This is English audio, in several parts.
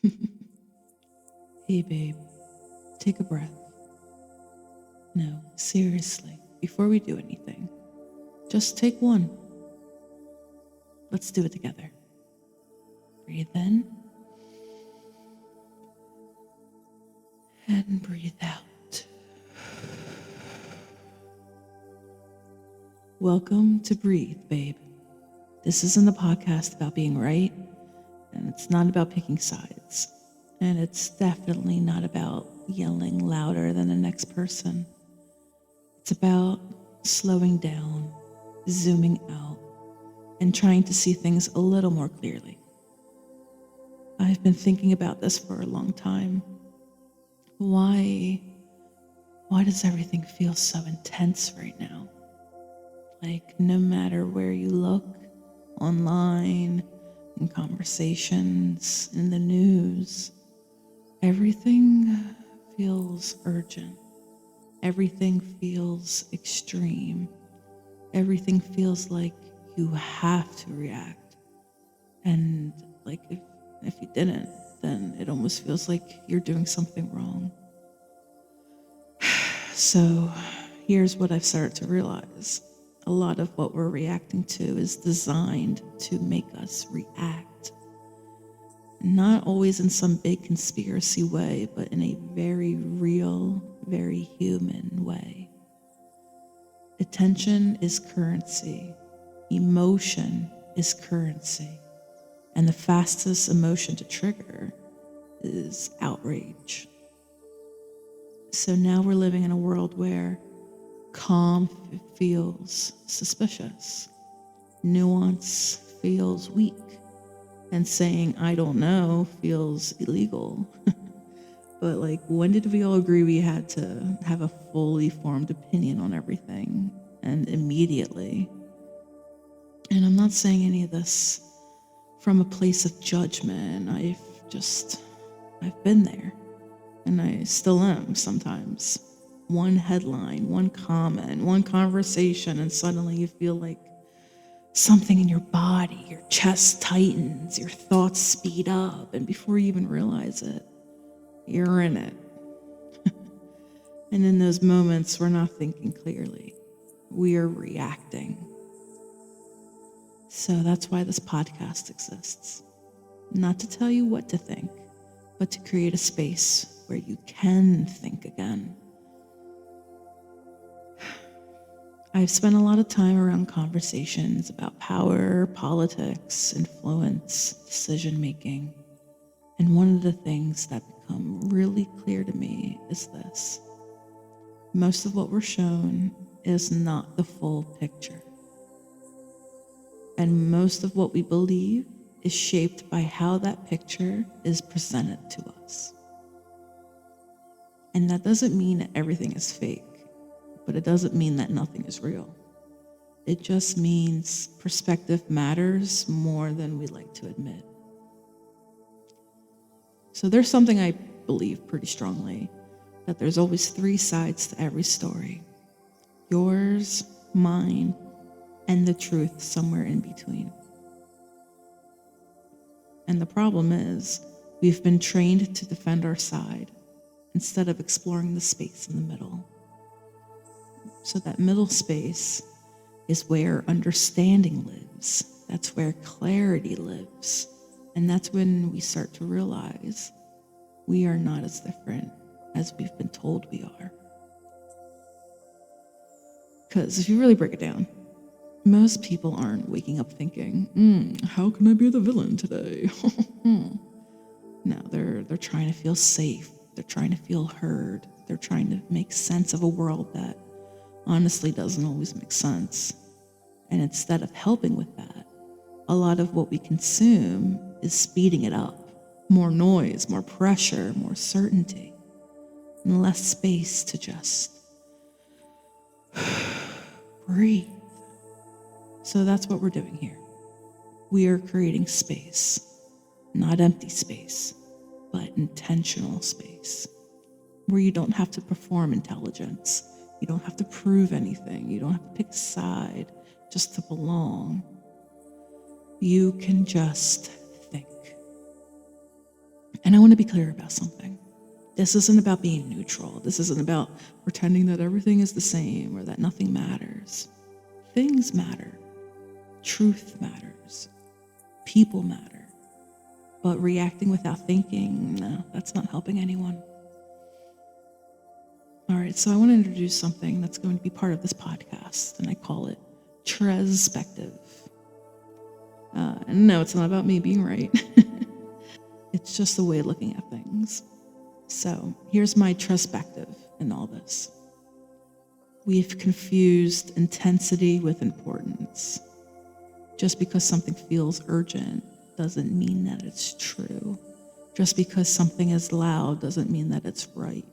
Hey, babe, take a breath. No, seriously, before we do anything, just take one. Let's do it together. Breathe in and breathe out. Welcome to Breathe, babe. This isn't a podcast about being right, and it's not about picking sides, and it's definitely not about yelling louder than the next person. It's about slowing down, zooming out, and trying to see things a little more clearly. I've been thinking about this for a long time. Why does everything feel so intense right now? Like, no matter where you look, online, in conversations, in the news, everything feels urgent. Everything feels extreme. Everything feels like you have to react. And like if you didn't, then it almost feels like you're doing something wrong. So here's what I've started to realize. A lot of what we're reacting to is designed to make us react. Not always in some big conspiracy way, but in a very real, very human way. Attention is currency. Emotion is currency. And the fastest emotion to trigger is outrage. So now we're living in a world where calm feels suspicious, nuance feels weak, and saying I don't know feels illegal. But like, when did we all agree we had to have a fully formed opinion on everything and immediately? And I'm not saying any of this from a place of judgment. I've been there, and I still am sometimes. One headline, one comment, one conversation, and suddenly you feel like something in your body, your chest tightens, your thoughts speed up, and before you even realize it, you're in it. And in those moments, we're not thinking clearly. We are reacting. So that's why this podcast exists. Not to tell you what to think, but to create a space where you can think again. I've spent a lot of time around conversations about power, politics, influence, decision making. And one of the things that become really clear to me is this. Most of what we're shown is not the full picture. And most of what we believe is shaped by how that picture is presented to us. And that doesn't mean that everything is fake, but it doesn't mean that nothing is real. It just means perspective matters more than we like to admit. So there's something I believe pretty strongly, that there's always three sides to every story. Yours, mine, and the truth somewhere in between. And the problem is, we've been trained to defend our side instead of exploring the space in the middle. So that middle space is where understanding lives. That's where clarity lives. And that's when we start to realize we are not as different as we've been told we are. Because if you really break it down, most people aren't waking up thinking, how can I be the villain today? No, they're trying to feel safe. They're trying to feel heard. They're trying to make sense of a world that honestly doesn't always make sense. And instead of helping with that, a lot of what we consume is speeding it up. More noise, more pressure, more certainty, and less space to just breathe. So that's what we're doing here. We are creating space, not empty space, but intentional space, where you don't have to perform intelligence. You don't have to prove anything. You don't have to pick a side just to belong. You can just think. And I want to be clear about something. This isn't about being neutral. This isn't about pretending that everything is the same or that nothing matters. Things matter. Truth matters. People matter. But reacting without thinking, no, that's not helping anyone. All right, so I want to introduce something that's going to be part of this podcast, and I call it Trespective. And no, it's not about me being right. It's just a way of looking at things. So here's my Trespective in all this. We've confused intensity with importance. Just because something feels urgent doesn't mean that it's true. Just because something is loud doesn't mean that it's right.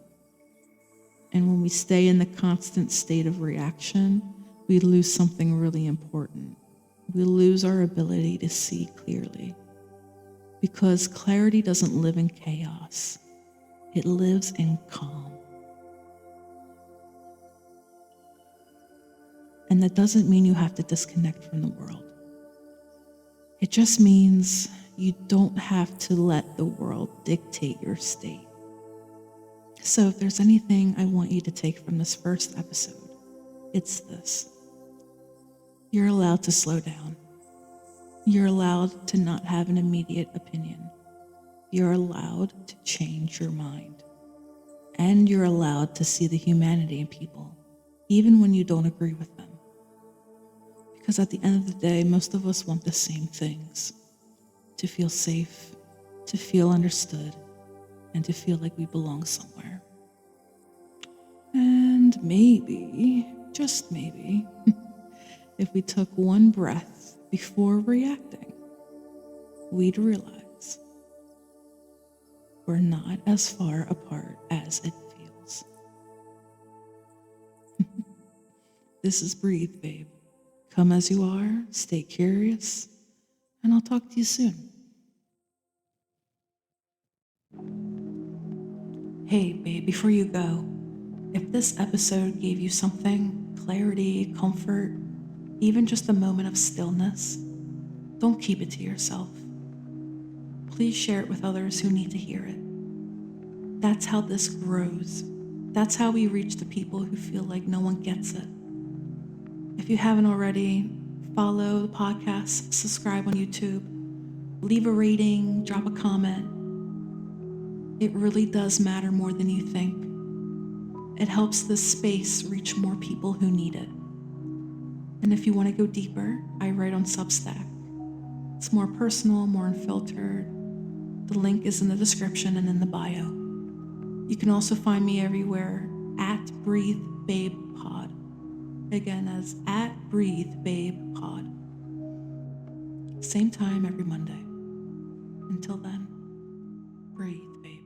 And when we stay in the constant state of reaction, we lose something really important. We lose our ability to see clearly. Because clarity doesn't live in chaos. It lives in calm. And that doesn't mean you have to disconnect from the world. It just means you don't have to let the world dictate your state. So if there's anything I want you to take from this first episode, it's this. You're allowed to slow down. You're allowed to not have an immediate opinion. You're allowed to change your mind. And you're allowed to see the humanity in people, even when you don't agree with them. Because at the end of the day, most of us want the same things. To feel safe, to feel understood, and to feel like we belong somewhere. And maybe, just maybe, if we took one breath before reacting, we'd realize we're not as far apart as it feels. This is Breathe, babe. Come as you are, stay curious, and I'll talk to you soon. Hey, babe, before you go, if this episode gave you something, clarity, comfort, even just a moment of stillness, don't keep it to yourself. Please share it with others who need to hear it. That's how this grows. That's how we reach the people who feel like no one gets it. If you haven't already, follow the podcast, subscribe on YouTube, leave a rating, drop a comment. It really does matter more than you think. It helps this space reach more people who need it. And if you want to go deeper, I write on Substack. It's more personal, more unfiltered. The link is in the description and in the bio. You can also find me everywhere at Breathe Babe Pod. Again, as at Breathe Babe Pod. Same time every Monday. Until then, breathe, babe.